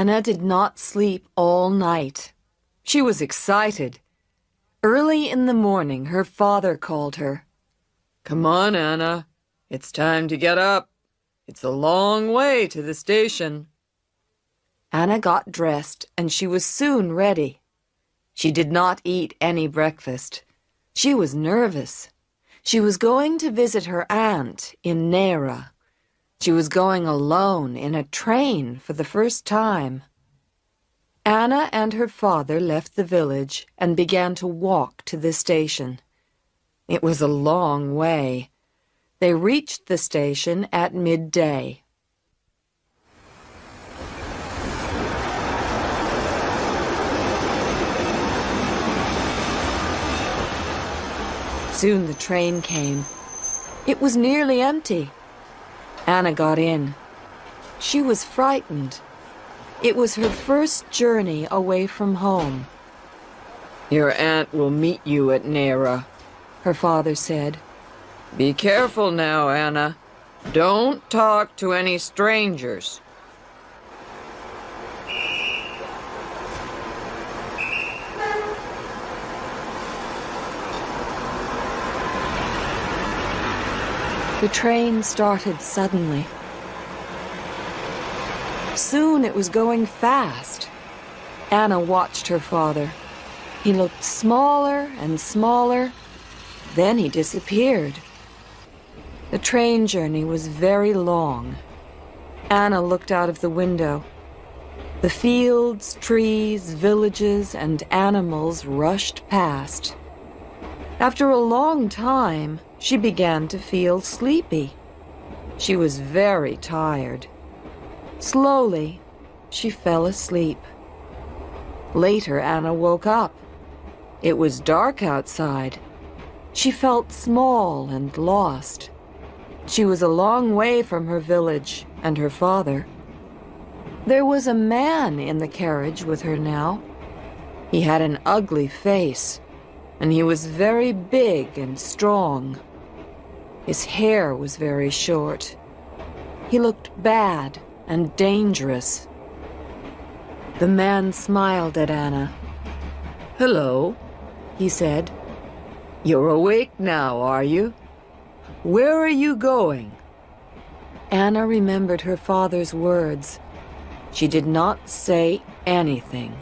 Anna did not sleep all night. She was excited. Early in the morning, her father called her. "Come on, Anna. It's time to get up. It's a long way to the station." Anna got dressed, and she was soon ready. She did not eat any breakfast. She was nervous. She was going to visit her aunt in Naira. She was going alone in a train for the first time. Anna and her father left the village and began to walk to the station. It was a long way. They reached the station at midday. Soon the train came. It was nearly empty. Anna got in. She was frightened. It was her first journey away from home. "Your aunt will meet you at Naira," her father said. "Be careful now, Anna. Don't talk to any strangers." The train started suddenly. Soon it was going fast. Anna watched her father. He looked smaller and smaller. Then he disappeared. The train journey was very long. Anna looked out of the window. The fields, trees, villages, and animals rushed past. After a long time, she began to feel sleepy. She was very tired. Slowly, she fell asleep. Later, Anna woke up. It was dark outside. She felt small and lost. She was a long way from her village and her father. There was a man in the carriage with her now. He had an ugly face, and he was very big and strong. His hair was very short. He looked bad and dangerous. The man smiled at Anna. "Hello," he said. "You're awake now, are you? Where are you going?" Anna remembered her father's words. She did not say anything.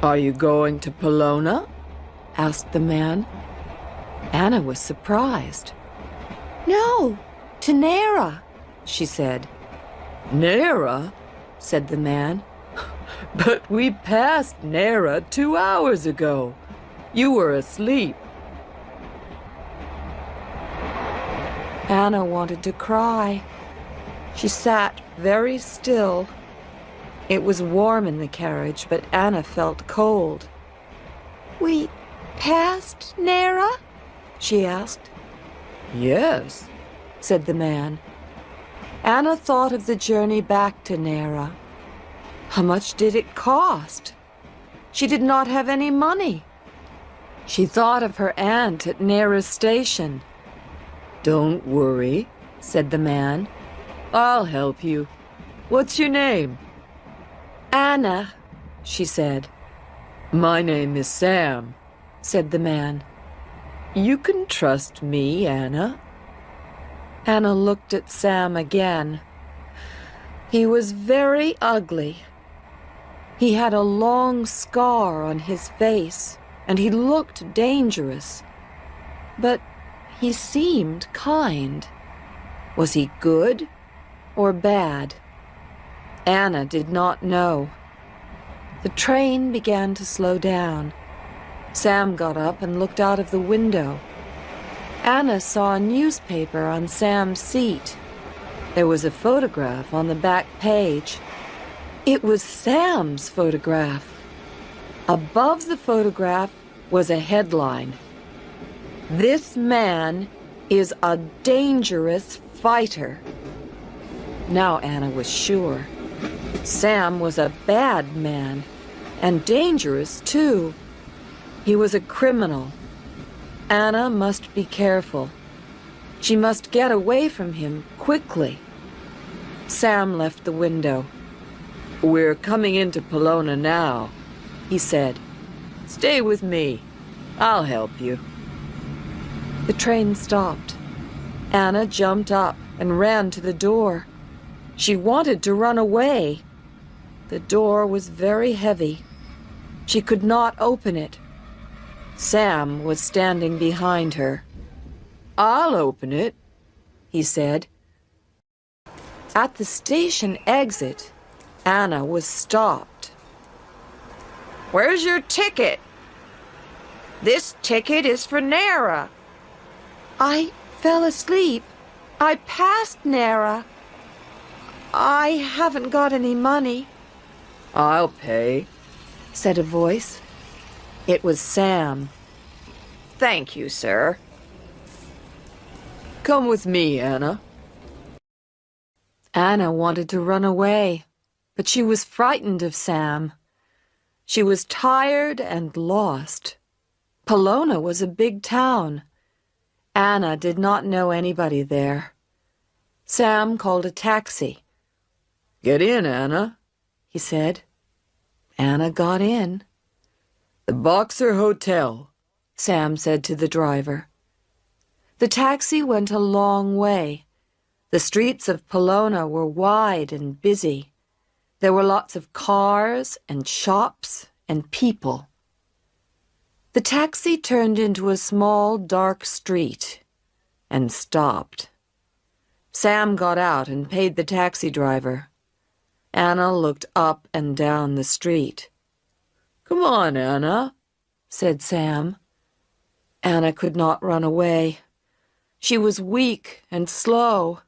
"Are you going to Polona?" asked the man. Anna was surprised. "No, to Naira," she said. "Naira?" said the man. "But we passed Naira 2 hours ago. You were asleep." Anna wanted to cry. She sat very still. It was warm in the carriage, but Anna felt cold. "We passed Naira?" she asked. "Yes," said the man. Anna thought of the journey back to Naira. How much did it cost? She did not have any money. She thought of her aunt at Naira station. "Don't worry," said the man. "I'll help you. What's your name?" "Anna," she said. "My name is Sam," said the man. "You can trust me, Anna." Anna looked at Sam again. He was very ugly. He had a long scar on his face, and he looked dangerous. But he seemed kind. Was he good or bad? Anna did not know. The train began to slow down. Sam got up and looked out of the window. Anna saw a newspaper on Sam's seat. There was a photograph on the back page. It was Sam's photograph. Above the photograph was a headline. "This man is a dangerous fighter." Now Anna was sure. Sam was a bad man, and dangerous too. He was a criminal. Anna must be careful. She must get away from him quickly. Sam left the window. We're coming into Polona now, he said. Stay with me. I'll help you. The train stopped. Anna jumped up and ran to the door. She wanted to run away. The door was very heavy. She could not open it. Sam was standing behind her. I'll open it, he said. At the station exit, Anna was stopped. Where's your ticket? This ticket is for Naira. I fell asleep. I passed Naira. I haven't got any money, I'll pay, said a voice. It was Sam. Thank you, sir. Come with me, Anna. Anna wanted to run away, but she was frightened of Sam. She was tired and lost. Polona was a big town. Anna did not know anybody there. Sam called a taxi. Get in, Anna, he said. Anna got in. The Boxer Hotel, Sam said to the driver. The taxi went a long way. The streets of Polona were wide and busy. There were lots of cars and shops and people. The taxi turned into a small, dark street and stopped. Sam got out and paid the taxi driver. Anna looked up and down the street. Come on, Anna, said Sam. Anna could not run away. She was weak and slow.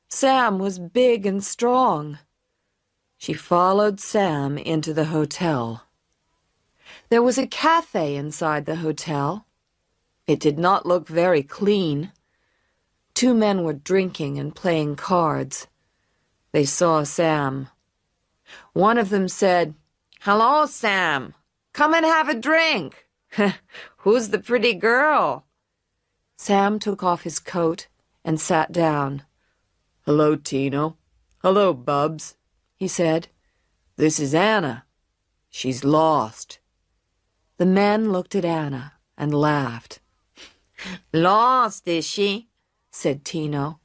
Sam was big and strong. She followed Sam into the hotel. There was a cafe inside the hotel. It did not look very clean. 2 men were drinking and playing cards. They saw Sam. One of them said, Hello, Sam. Come and have a drink. Who's the pretty girl? Sam took off his coat and sat down. Hello, Tino. Hello, Bubs, he said. This is Anna. She's lost. The men looked at Anna and laughed. Lost, is she? said Tino.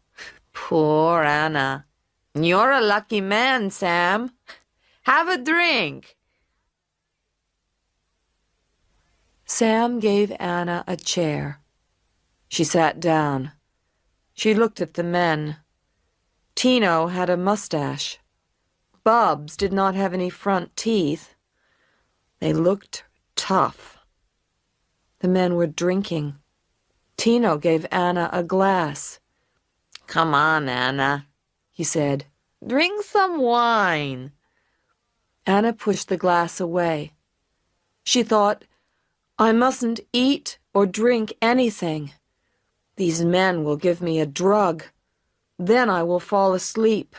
Poor Anna. You're a lucky man, Sam. Have a drink. Sam gave Anna a chair. She sat down. She looked at the men. Tino had a mustache. Bubs did not have any front teeth. They looked tough. The men were drinking. Tino gave Anna a glass. Come on, Anna, he said. Drink some wine. Anna pushed the glass away. She thought, I mustn't eat or drink anything. These men will give me a drug. Then I will fall asleep.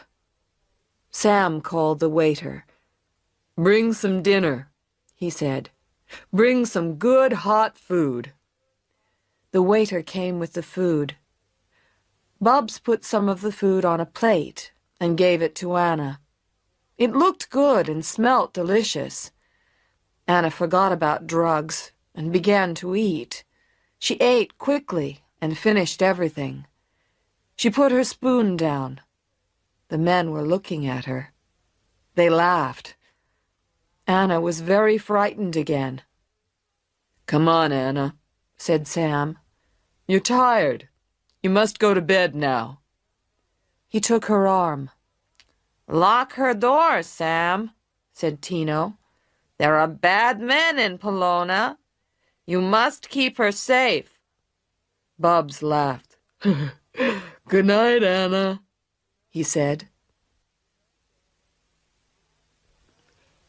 Sam called the waiter. Bring some dinner, he said. Bring some good hot food. The waiter came with the food. Bubs put some of the food on a plate and gave it to Anna. It looked good and smelt delicious. Anna forgot about drugs and began to eat. She ate quickly and finished everything. She put her spoon down. The men were looking at her. They laughed. Anna was very frightened again. Come on, Anna, said Sam. You're tired. You must go to bed now. He took her arm. Lock her door, Sam, said Tino. There are bad men in Polona. You must keep her safe. Bubs laughed. Good night, Anna, he said.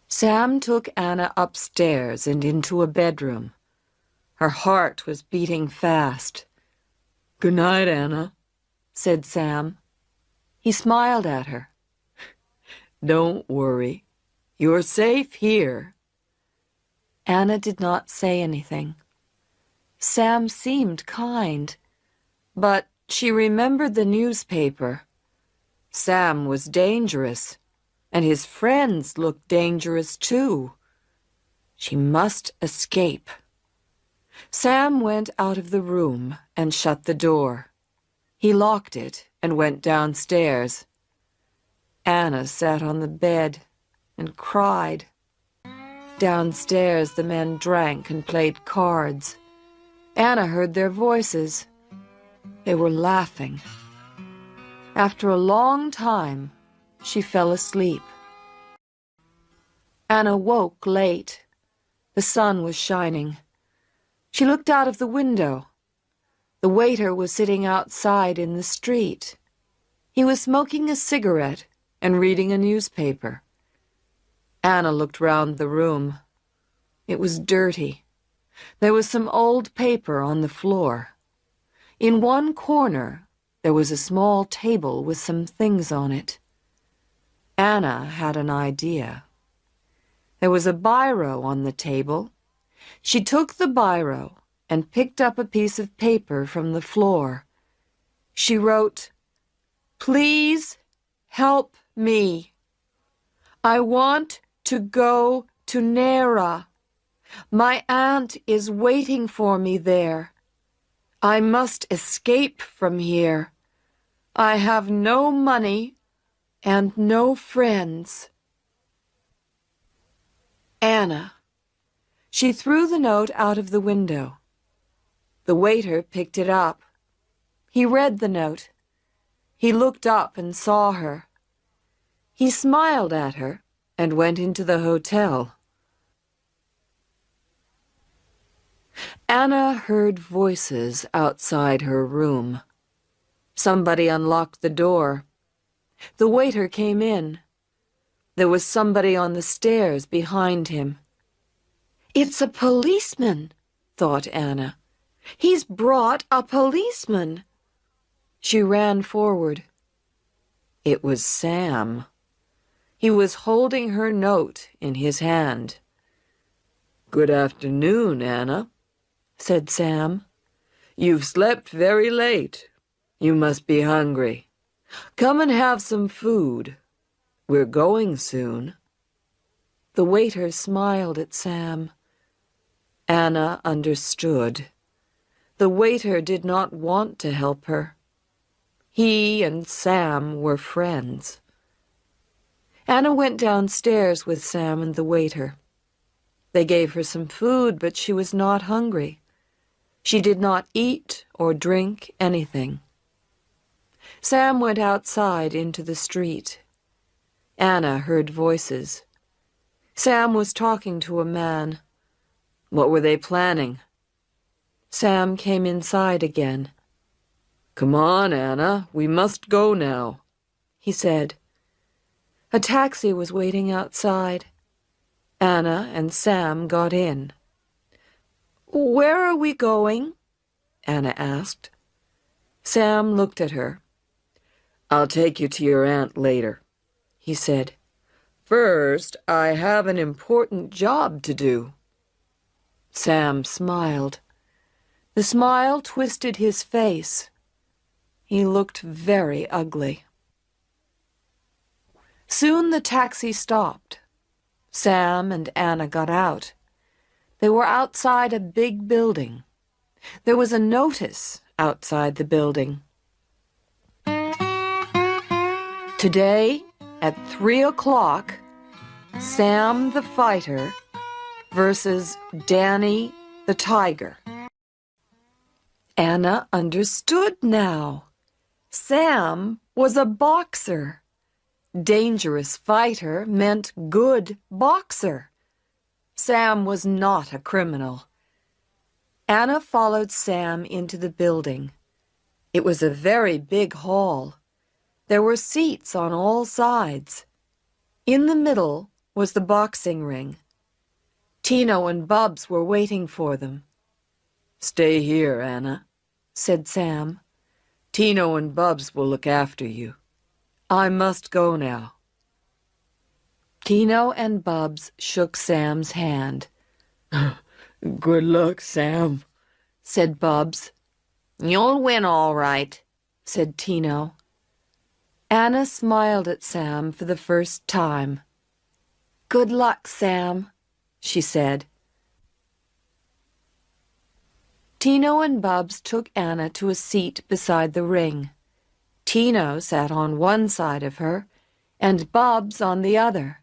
Sam took Anna upstairs and into a bedroom. Her heart was beating fast. Good night, Anna, said Sam. He smiled at her. Don't worry. You're safe here. Anna did not say anything. Sam seemed kind, but she remembered the newspaper. Sam was dangerous. and his friends looked dangerous too. She must escape. Sam went out of the room and shut the door. He locked it and went downstairs. Anna sat on the bed and cried. Downstairs, the men drank and played cards. Anna heard their voices. They were laughing. After a long time, she fell asleep. Anna woke late. The sun was shining. She looked out of the window. The waiter was sitting outside in the street. He was smoking a cigarette and reading a newspaper. Anna looked round the room. It was dirty. There was some old paper on the floor. In one corner, there was a small table with some things on it. Anna had an idea. There was a biro on the table. She took the biro and picked up a piece of paper from the floor. She wrote, "Please help me. I want to go to Naira. My aunt is waiting for me there. I must escape from here. I have no money and no friends." Anna. She threw the note out of the window. The waiter picked it up. He read the note. He looked up and saw her. He smiled at her and went into the hotel. Anna heard voices outside her room. Somebody unlocked the door. The waiter came in. There was somebody on the stairs behind him. "It's a policeman," thought Anna. "He's brought a policeman." She ran forward. It was Sam. He was holding her note in his hand. "Good afternoon, Anna," said Sam. "You've slept very late. You must be hungry. Come and have some food. We're going soon." The waiter smiled at Sam. Anna understood. The waiter did not want to help her. He and Sam were friends. Anna went downstairs with Sam and the waiter. They gave her some food, but she was not hungry. She did not eat or drink anything. Sam went outside into the street. Anna heard voices. Sam was talking to a man. What were they planning? Sam came inside again. "Come on, Anna, we must go now," he said. A taxi was waiting outside. Anna and Sam got in. "Where are we going?" Anna asked. Sam looked at her. "I'll take you to your aunt later," he said. "First, I have an important job to do." Sam smiled. The smile twisted his face. He looked very ugly. Soon the taxi stopped. Sam and Anna got out. They were outside a big building. There was a notice outside the building. Today, at 3 o'clock, Sam the Fighter versus Danny the Tiger. Anna understood now. Sam was a boxer. Dangerous fighter meant good boxer. Sam was not a criminal. Anna followed Sam into the building. It was a very big hall. There were seats on all sides. In the middle was the boxing ring. Tino and Bubs were waiting for them. "Stay here, Anna," said Sam. "Tino and Bubs will look after you. I must go now." Tino and Bubs shook Sam's hand. "Good luck, Sam," said Bubs. "You'll win all right," said Tino. Anna smiled at Sam for the first time. "Good luck, Sam," she said. Tino and Bubs took Anna to a seat beside the ring. Tino sat on one side of her, and Bubs on the other.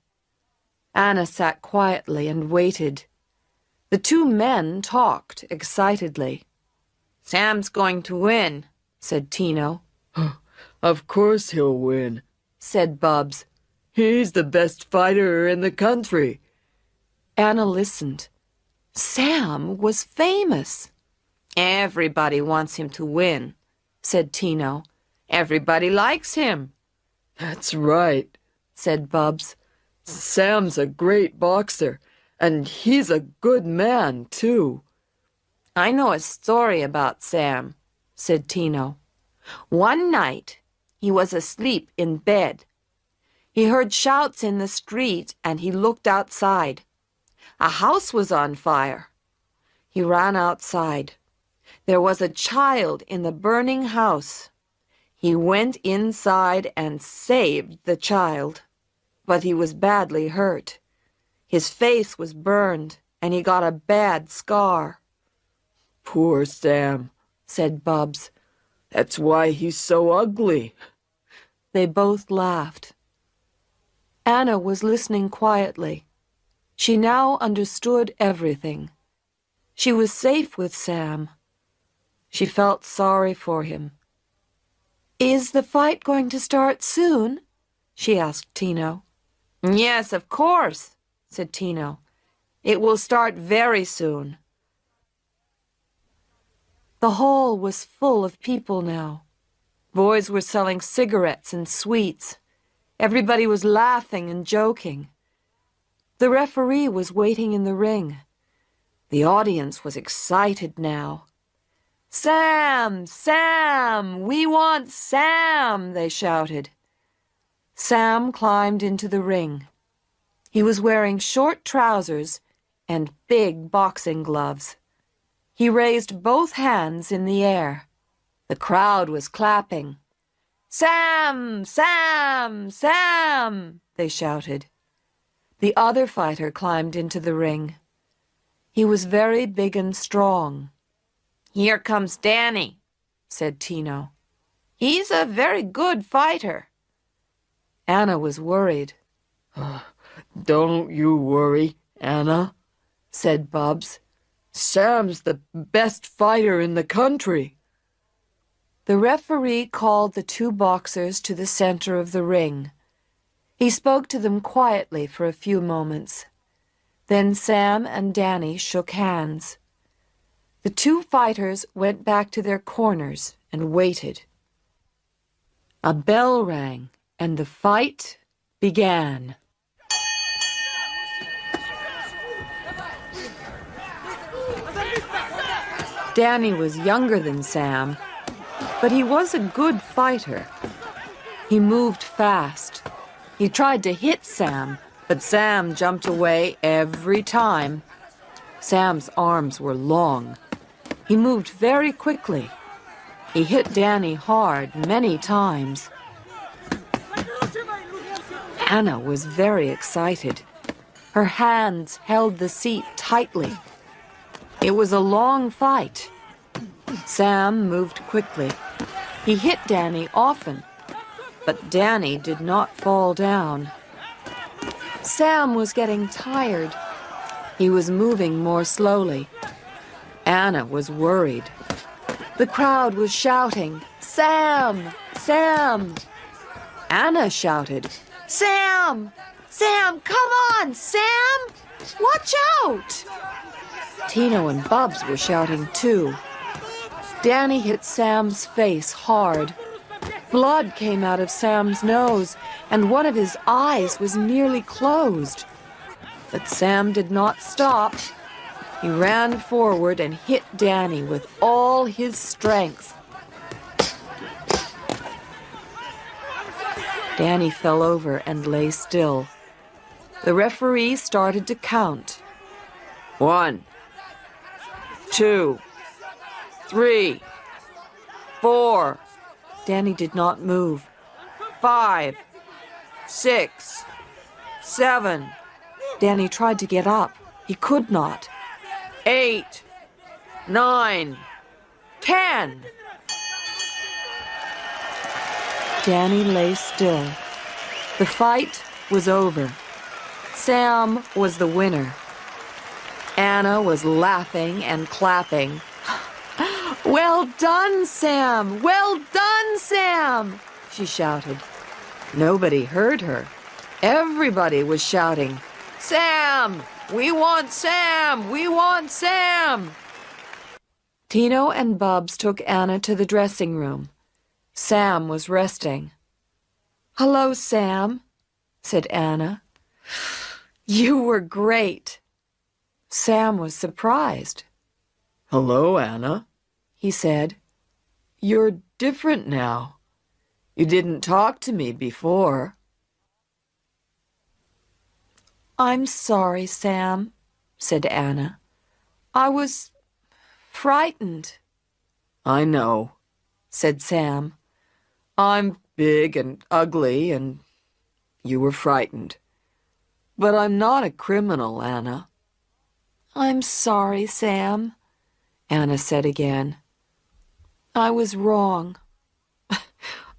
Anna sat quietly and waited. The two men talked excitedly. "Sam's going to win," said Tino. Of course he'll win, Said Bubs. He's the best fighter in the country. Anna listened. Sam was famous, "Everybody wants him to win," said Tino. "Everybody likes him." That's right, Said Bubs. Sam's a great boxer, and he's a good man, too. "I know a story about Sam," Said Tino. "One night, he was asleep in bed. He heard shouts in the street and he looked outside. A house was on fire. He ran outside. There was a child in the burning house. He went inside and saved the child, but he was badly hurt. His face was burned and he got a bad scar." Poor Sam, Said Bubs. That's why he's so ugly. They both laughed. Anna was listening quietly. She now understood everything. She was safe with Sam. She felt sorry for him. "Is the fight going to start soon?" she asked Tino. "Yes, of course," said Tino. "It will start very soon." The hall was full of people now. Boys were selling cigarettes and sweets. Everybody was laughing and joking. The referee was waiting in the ring. The audience was excited now. "Sam! Sam! We want Sam!" they shouted. Sam climbed into the ring. He was wearing short trousers and big boxing gloves. He raised both hands in the air. The crowd was clapping. "Sam! Sam! Sam!" they shouted. The other fighter climbed into the ring. He was very big and strong. "Here comes Danny," said Tino. "He's a very good fighter." Anna was worried, Don't you worry, Anna, said Bubs. Sam's the best fighter in the country. The referee called the two boxers to the center of the ring. He spoke to them quietly for a few moments. Then Sam and Danny shook hands. The two fighters went back to their corners and waited. A bell rang, and the fight began. Danny was younger than Sam, but he was a good fighter. He moved fast. He tried to hit Sam, but Sam jumped away every time. Sam's arms were long. He moved very quickly. He hit Danny hard many times. Anna was very excited. Her hands held the seat tightly. It was a long fight. Sam moved quickly. He hit Danny often, but Danny did not fall down. Sam was getting tired. He was moving more slowly. Anna was worried. The crowd was shouting, "Sam! Sam!" Anna shouted, "Sam! Sam, come on, Sam! Watch out!" Tino and Bubs were shouting too. Danny hit Sam's face hard. Blood came out of Sam's nose, and one of his eyes was nearly closed. But Sam did not stop. He ran forward and hit Danny with all his strength. Danny fell over and lay still. The referee started to count. 1, 2, 3, 4. Danny did not move. 5, 6, 7. Danny tried to get up. He could not. 8, 9, 10. Danny lay still. The fight was over. Sam was the winner. Anna was laughing and clapping. "Well done, Sam! Well done, Sam!" she shouted. Nobody heard her. Everybody was shouting, Sam! We want Sam! We want Sam! Tino and Bubs took Anna to the dressing room. Sam was resting. "Hello, Sam," said Anna. "You were great." Sam was surprised. Hello, Anna, He said, you're different now. You didn't talk to me before. "I'm sorry, Sam," said Anna. "I was frightened," I know. said Sam. I'm big and ugly, and you were frightened. But I'm not a criminal, Anna. "I'm sorry, Sam," Anna said again. "I was wrong.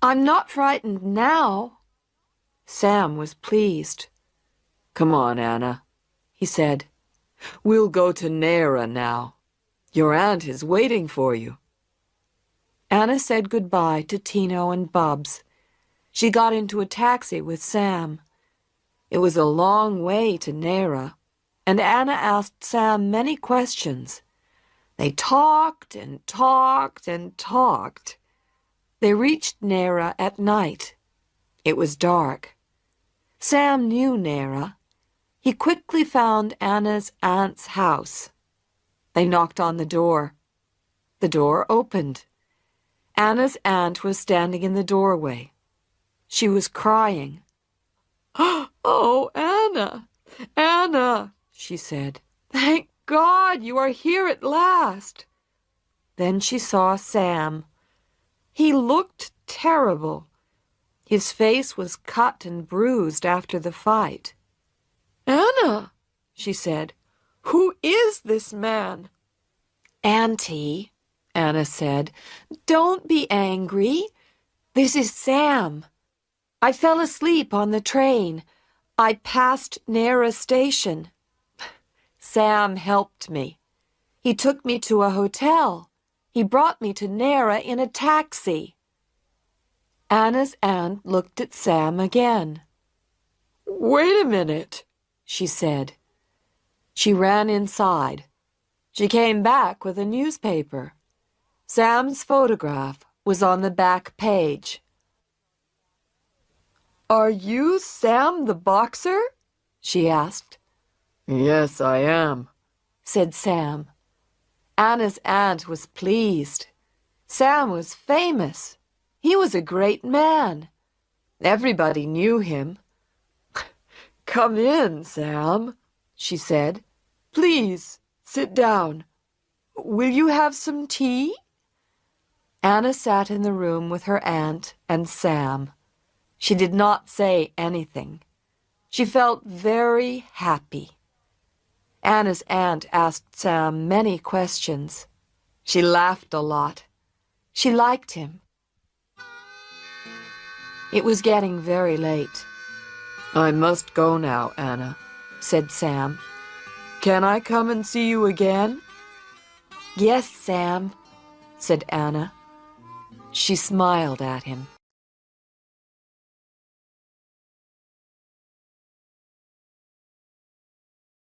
I'm not frightened now." Sam was pleased. Come on, Anna, He said, we'll go to Naira now. Your aunt is waiting for you. Anna said goodbye to Tino and Bubs. She got into a taxi with Sam. It was a long way to Naira, and Anna asked Sam many questions. They talked and talked and talked. They reached Naira at night. It was dark. Sam knew Naira. He quickly found Anna's aunt's house. They knocked on the door. The door opened. Anna's aunt was standing in the doorway. She was crying. Oh, Anna, Anna, she said. "Thank God you are here at last." Then she saw Sam. He looked terrible. His face was cut and bruised after the fight. Anna, she said. who is this man? "Auntie," Anna said, "don't be angry. This is Sam. I fell asleep on the train. I passed Naira Station. Sam helped me. He took me to a hotel. He brought me to Naira in a taxi." Anna's aunt looked at Sam again. Wait a minute, she said. She ran inside. She came back with a newspaper. Sam's photograph was on the back page. Are you Sam the boxer? she asked. Yes, I am, said Sam. Anna's aunt was pleased. Sam was famous. He was a great man. Everybody knew him. Come in, Sam, she said. Please, sit down. Will you have some tea? Anna sat in the room with her aunt and Sam. She did not say anything. She felt very happy. Anna's aunt asked Sam many questions. She laughed a lot. She liked him. It was getting very late. I must go now, Anna, said Sam. Can I come and see you again? Yes, Sam, said Anna. She smiled at him.